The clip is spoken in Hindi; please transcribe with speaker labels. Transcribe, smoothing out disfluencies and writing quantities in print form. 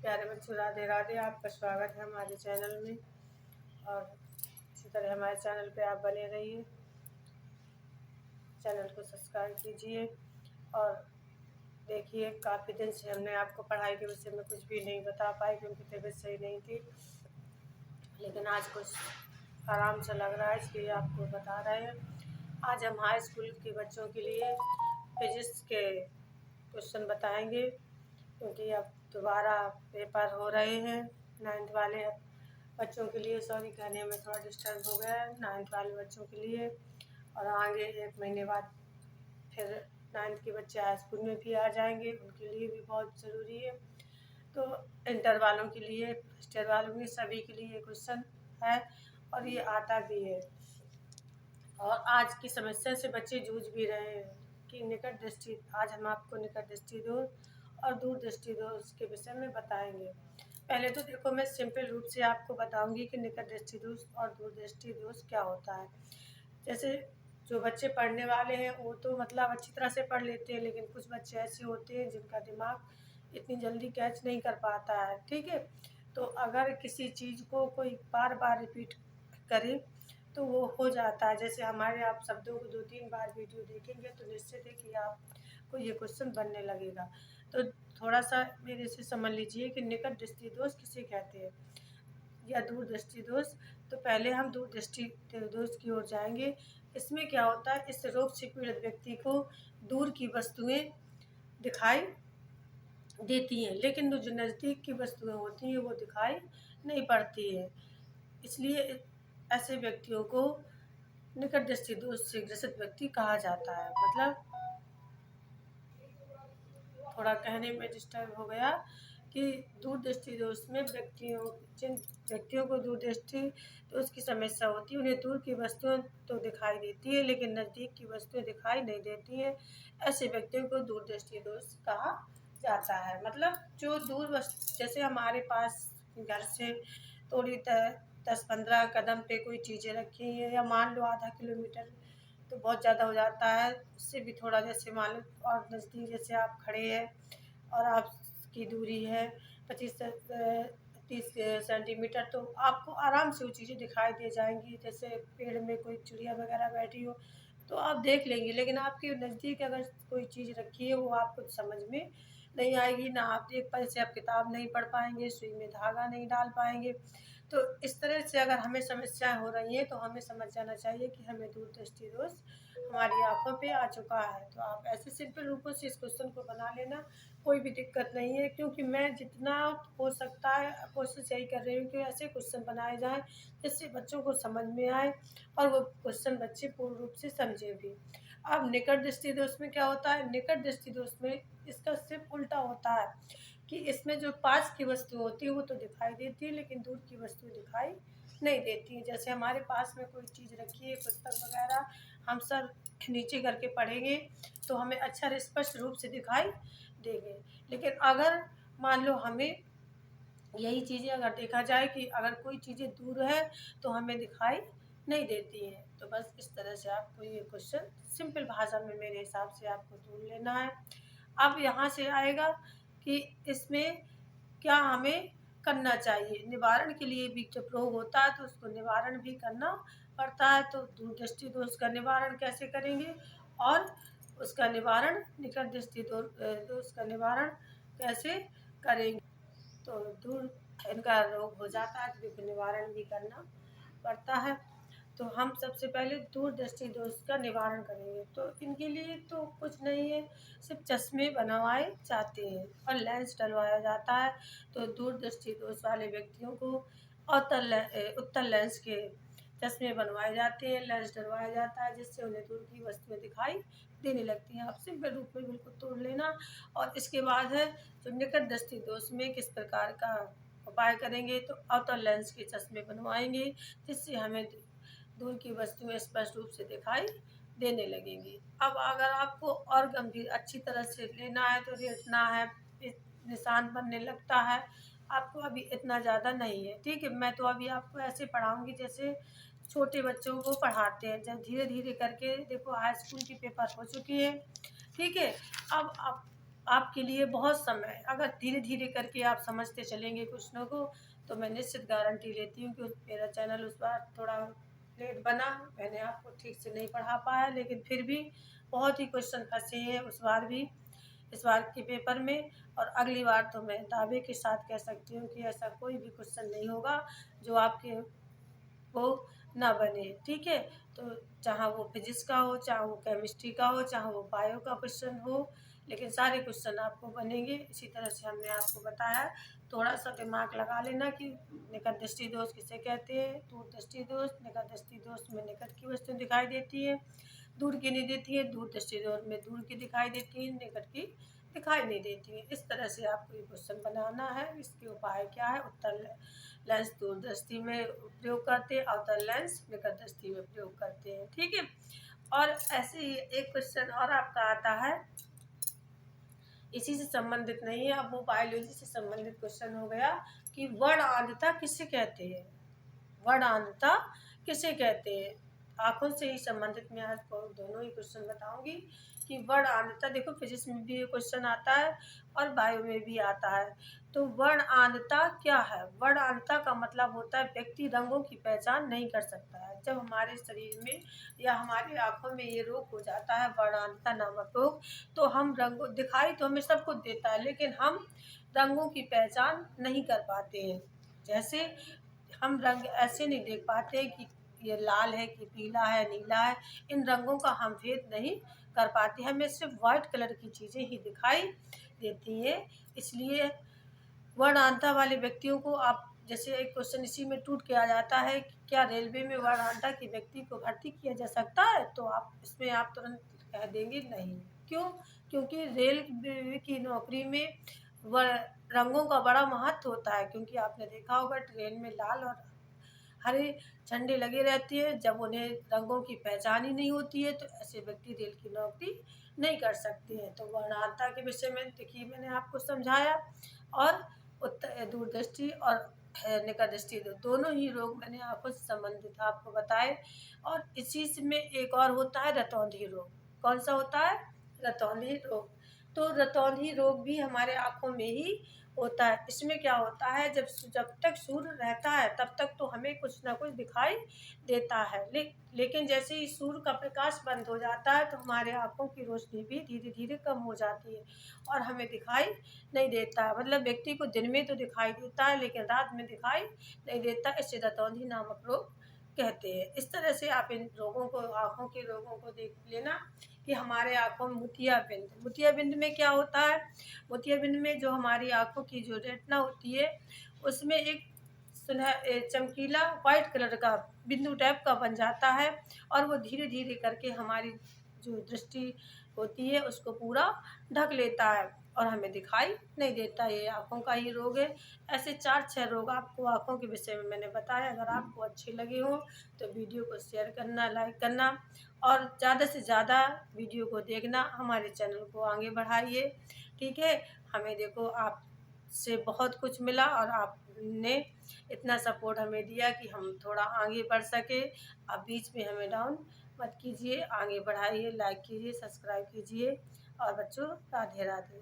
Speaker 1: प्यारे बच्चों, राधे राधे। आपका स्वागत है हमारे चैनल में और इसी तरह हमारे चैनल पे आप बने रहिए। चैनल को सब्सक्राइब कीजिए और देखिए, काफ़ी दिन से हमने आपको पढ़ाई के विषय में कुछ भी नहीं बता पाए क्योंकि तबीयत सही नहीं थी, लेकिन आज कुछ आराम से लग रहा है इसलिए आपको बता रहे हैं। आज हम हाई स्कूल के बच्चों के लिए फिजिक्स के क्वेश्चन बताएंगे क्योंकि अब दोबारा पेपर हो रहे हैं 9th वाले बच्चों के लिए। सॉरी, कहने में थोड़ा डिस्टर्ब हो गया है 9th वाले बच्चों के लिए, और आगे 1 महीने बाद फिर 9th के बच्चे हाई स्कूल में भी आ जाएंगे, उनके लिए भी बहुत ज़रूरी है। तो इंटर वालों के लिए, फर्स्ट ईयर वालों के सभी के लिए क्वेश्चन है और ये आता भी है। और आज की समस्या से बच्चे जूझ भी रहे हैं कि निकट दृष्टि, आज हम आपको निकट दृष्टि दोष और दूर दृष्टि दोष के विषय में बताएंगे। पहले तो देखो, मैं सिंपल रूप से आपको बताऊंगी कि निकट दृष्टि दोष और दूर दृष्टि दोष क्या होता है। जैसे जो बच्चे पढ़ने वाले हैं वो तो मतलब अच्छी तरह से पढ़ लेते हैं, लेकिन कुछ बच्चे ऐसे होते हैं जिनका दिमाग इतनी जल्दी कैच नहीं कर पाता है। ठीक है, तो अगर किसी चीज़ को कोई बार बार रिपीट करे तो वो हो जाता है। जैसे हमारे आप शब्दों को 2-3 बार वीडियो देखेंगे तो निश्चित है कि आपको ये क्वेश्चन बनने लगेगा। तो थोड़ा सा मेरे से समझ लीजिए कि निकट दृष्टि दोष किसे कहते हैं या दूर दृष्टि दोष। तो पहले हम दूर दृष्टि दोष की ओर जाएंगे। इसमें क्या होता है, इस रोग से पीड़ित व्यक्ति को दूर की वस्तुएं दिखाई देती हैं, लेकिन जो नज़दीक की वस्तुएं होती हैं वो दिखाई नहीं पड़ती है। इसलिए ऐसे व्यक्तियों को निकट दृष्टि दोष से ग्रसित व्यक्ति कहा जाता है। मतलब थोड़ा कहने में डिस्टर्ब हो गया कि दूर दृष्टि दोष में जिन व्यक्तियों को दूर दृष्टि दोष की समस्या होती है उन्हें दूर की वस्तुएं तो दिखाई देती है लेकिन नज़दीक की वस्तुएं दिखाई नहीं देती हैं। ऐसे व्यक्तियों को दूर दृष्टि दोष कहा जाता है। मतलब जो दूर वस्तु, जैसे हमारे पास घर से थोड़ी 10-15 कदम पे कोई चीज़ें रखी हैं, या मान लो आधा किलोमीटर तो बहुत ज़्यादा हो जाता है, उससे भी थोड़ा जैसे मान लो, और नज़दीक जैसे आप खड़े हैं और आपकी दूरी है 25-30 सेंटीमीटर, तो आपको आराम से वो चीज़ें दिखाई दे जाएंगी। जैसे पेड़ में कोई चिड़िया वगैरह बैठी हो तो आप देख लेंगे, लेकिन आपके नज़दीक अगर कोई चीज़ रखी है वो आपको समझ में नहीं आएगी, ना आप देख पाए, जैसे आप किताब नहीं पढ़ पाएंगे, सुई में धागा नहीं डाल पाएंगे। तो इस तरह से अगर हमें समस्याएं हो रही हैं तो हमें समझ जाना चाहिए कि हमें दूर दृष्टि दोष हमारी आंखों पे आ चुका है। तो आप ऐसे सिंपल रूपों से इस क्वेश्चन को बना लेना, कोई भी दिक्कत नहीं है, क्योंकि मैं जितना हो सकता है कोशिश यही कर रही हूँ कि ऐसे क्वेश्चन बनाए जाएं जिससे बच्चों को समझ में आए और वो क्वेश्चन बच्चे पूर्ण रूप से समझे भी। अब निकट दृष्टि दोष में क्या होता है, निकट दृष्टि दोष में इसका सिर्फ उल्टा होता है कि इसमें जो पास की वस्तु होती है वो तो दिखाई देती है लेकिन दूर की वस्तु दिखाई नहीं देती है। जैसे हमारे पास में कोई चीज़ रखी है, पुस्तक वगैरह, हम सर नीचे करके पढ़ेंगे तो हमें अच्छा स्पष्ट रूप से दिखाई देंगे, लेकिन अगर मान लो हमें यही चीज़ें अगर देखा जाए कि अगर कोई चीज़ें दूर है तो हमें दिखाई नहीं देती हैं। तो बस इस तरह से आपको ये क्वेश्चन सिंपल भाषा में मेरे हिसाब से आपको ढूंढ लेना है। अब यहाँ से आएगा कि इसमें क्या हमें करना चाहिए। निवारण के लिए भी जब रोग होता है तो उसको निवारण भी करना पड़ता है। तो दूरदृष्टि दोष का निवारण कैसे करेंगे और उसका निवारण निकट दृष्टि दोष का निवारण कैसे करेंगे। तो दूर इनका रोग हो जाता है तो इनको निवारण भी करना पड़ता है। तो हम सबसे पहले दूर दृष्टि दोष का निवारण करेंगे। तो इनके लिए तो कुछ नहीं है, सिर्फ चश्मे बनवाए जाते हैं और लेंस डलवाया जाता है। तो दूर दृष्टि दोष वाले व्यक्तियों को उत्तल लेंस के चश्मे बनवाए जाते हैं, लेंस डलवाया जाता है जिससे उन्हें दूर की वस्तुएं दिखाई देने लगती हैं। आप सिंपल रूप में बिल्कुल तोड़ लेना। और इसके बाद है जो निकट दृष्टि दोष में किस प्रकार का उपाय करेंगे। तो अवतल लेंस के चश्मे बनवाएंगे जिससे हमें दूर की वस्तुएं स्पष्ट रूप से दिखाई देने लगेंगी। अब अगर आपको और गंभीर अच्छी तरह से लेना है तो रेटिना है, निशान बनने लगता है। आपको अभी इतना ज़्यादा नहीं है, ठीक है। मैं तो अभी आपको ऐसे पढ़ाऊंगी जैसे छोटे बच्चों को पढ़ाते हैं, जब धीरे धीरे करके देखो हाई स्कूल की पेपर हो चुकी है, ठीक है। अब आपके लिए बहुत समय है। अगर धीरे धीरे करके आप समझते चलेंगे क्वेश्चनों को, तो मैं निश्चित गारंटी लेती हूँ कि मेरा चैनल उस बार थोड़ा लेट बना, मैंने आपको ठीक से नहीं पढ़ा पाया, लेकिन फिर भी बहुत ही क्वेश्चन फंसे हैं उस बार भी, इस बार के पेपर में। और अगली बार तो मैं दावे के साथ कह सकती हूँ कि ऐसा कोई भी क्वेश्चन नहीं होगा जो आपके वो ना बने, ठीक है। तो चाहे वो फिजिक्स का हो, चाहे वो केमिस्ट्री का हो, चाहे वो बायो का क्वेश्चन हो, लेकिन सारे क्वेश्चन आपको बनेंगे। इसी तरह से हमने आपको बताया, थोड़ा सा दिमाग लगा लेना कि निकट दृष्टि दोष किसे कहते हैं, दूर दृष्टि दोष। निकट दृष्टि दोष में निकट की वस्तु दिखाई देती है, दूर की नहीं देती है। दूर दृष्टि दोष में दूर की दिखाई देती है, निकट की दिखाई नहीं देती है। इस तरह से आपको ये क्वेश्चन बनाना है। इसके उपाय क्या है? उत्तर लेंस दूरदृष्टि में प्रयोग करते हैं, अवतल लेंस निकट दृष्टि में प्रयोग करते हैं, ठीक है। और ऐसे ही एक क्वेश्चन और आपका आता है, इसी से संबंधित नहीं है, अब वो बायोलॉजी से संबंधित क्वेश्चन हो गया कि वर्णआंधता किसे कहते हैं। वर्णआंधता किसे कहते हैं, आंखों से ही संबंधित मैं आज दोनों ही क्वेश्चन बताऊंगी कि वर्णआंधता। देखो फिजिक्स में भी ये क्वेश्चन आता है और बायो में भी आता है। तो वर्णआंधता क्या है? वर्णआंधता का मतलब होता है व्यक्ति रंगों की पहचान नहीं कर सकता है। जब हमारे शरीर में या हमारी आंखों में ये रोग हो जाता है, वर्णआंधता नामक रोग, तो हम रंगों, दिखाई तो हमें सब कुछ देता है, लेकिन हम रंगों की पहचान नहीं कर पाते हैं। जैसे हम रंग ऐसे नहीं देख पाते कि ये लाल है कि पीला है, नीला है, इन रंगों का हम भेद नहीं कर पाते। हमें सिर्फ वाइट कलर की चीज़ें ही दिखाई देती हैं। इसलिए वर्णआंधता वाले व्यक्तियों को आप, जैसे एक क्वेश्चन इसी में टूट के आ जाता है कि क्या रेलवे में वर्णआंधता के व्यक्ति को भर्ती किया जा सकता है, तो आप इसमें आप तुरंत कह देंगे नहीं। क्यों? क्योंकि रेल की नौकरी में रंगों का बड़ा महत्व होता है। क्योंकि आपने देखा होगा ट्रेन में लाल और हरे झंडे लगे रहते हैं। जब उन्हें रंगों की पहचान ही नहीं होती है, तो ऐसे व्यक्ति रेल की नौकरी नहीं कर सकते हैं। तो वर्णआंधता के विषय में देखिए मैंने आपको समझाया। और दूरदृष्टि और निकट दृष्टि दोनों ही रोग मैंने आंखों से संबंधित आपको बताए। और इसी में एक और होता है रतौंधी रोग। कौन सा होता है? रतौंधी रोग। तो रतौंधी रोग भी हमारे आंखों में ही होता है। इसमें क्या होता है, जब तक सूर्य रहता है तब तक तो हमें कुछ ना कुछ दिखाई देता है, लेकिन जैसे ही सूर्य का प्रकाश बंद हो जाता है तो हमारे आंखों की रोशनी भी धीरे धीरे कम हो जाती है और हमें दिखाई नहीं देता। मतलब व्यक्ति को दिन में तो दिखाई देता है, लेकिन रात में दिखाई नहीं देता। इसे रतौंधी नामक रोग कहते हैं। इस तरह से आप इन रोगों को, आंखों के रोगों को देख लेना कि हमारे आंखों में मोतियाबिंद में क्या होता है। मोतियाबिंद में जो हमारी आंखों की जो रेटिना होती है, उसमें एक चमकीला वाइट कलर का बिंदु टाइप का बन जाता है और वो धीरे धीरे करके हमारी जो दृष्टि होती है उसको पूरा ढक लेता है और हमें दिखाई नहीं देता। ये आंखों का ही रोग है। ऐसे 4-6 रोग आपको आंखों के विषय में मैंने बताया। अगर आपको अच्छे लगे हो तो वीडियो को शेयर करना, लाइक करना और ज़्यादा से ज़्यादा वीडियो को देखना। हमारे चैनल को आगे बढ़ाइए, ठीक है। हमें देखो आपसे बहुत कुछ मिला और आपने इतना सपोर्ट हमें दिया कि हम थोड़ा आगे बढ़ सके। आप बीच में हमें डाउन मत कीजिए, आगे बढ़ाइए, लाइक कीजिए, सब्सक्राइब कीजिए। और बच्चों, राधे राधे।